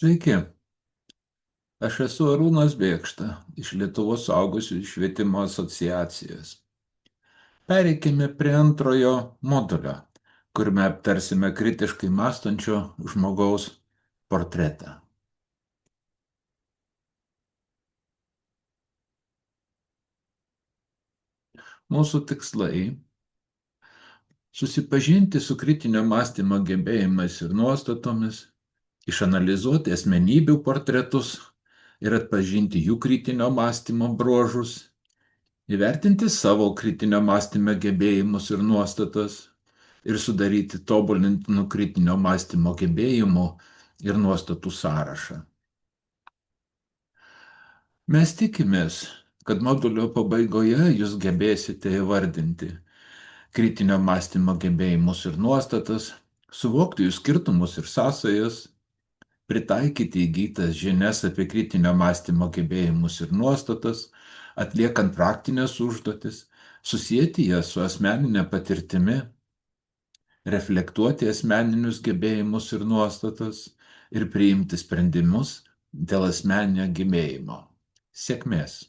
Sveiki, aš esu Arūnas Bėkšta iš Lietuvos suaugusiųjų švietimo asociacijos. Pereikime prie antrojo modulio, kuriame aptarsime kritiškai mąstančio žmogaus portretą. Mūsų tikslai - susipažinti su kritinio mąstymo gebėjimais ir nuostatomis, išanalizuoti asmenybių portretus ir atpažinti jų kritinio mąstymo bruožus, įvertinti savo kritinio mąstymo gebėjimus ir nuostatas ir sudaryti tobulintinų kritinio mąstymo gebėjimų ir nuostatų sąrašą. Mes tikimės, kad modulio pabaigoje jūs gebėsite įvardinti kritinio mąstymo gebėjimus ir nuostatas, suvokti jų skirtumus ir sąsajas, pritaikyti įgytas žinias apie kritinio mąstymo gebėjimus ir nuostatas, atliekant praktinės užduotis, susijęti jas su asmeninė patirtimi, reflektuoti asmeninius gebėjimus ir nuostatas ir priimti sprendimus dėl asmeninio gebėjimo. Sėkmės!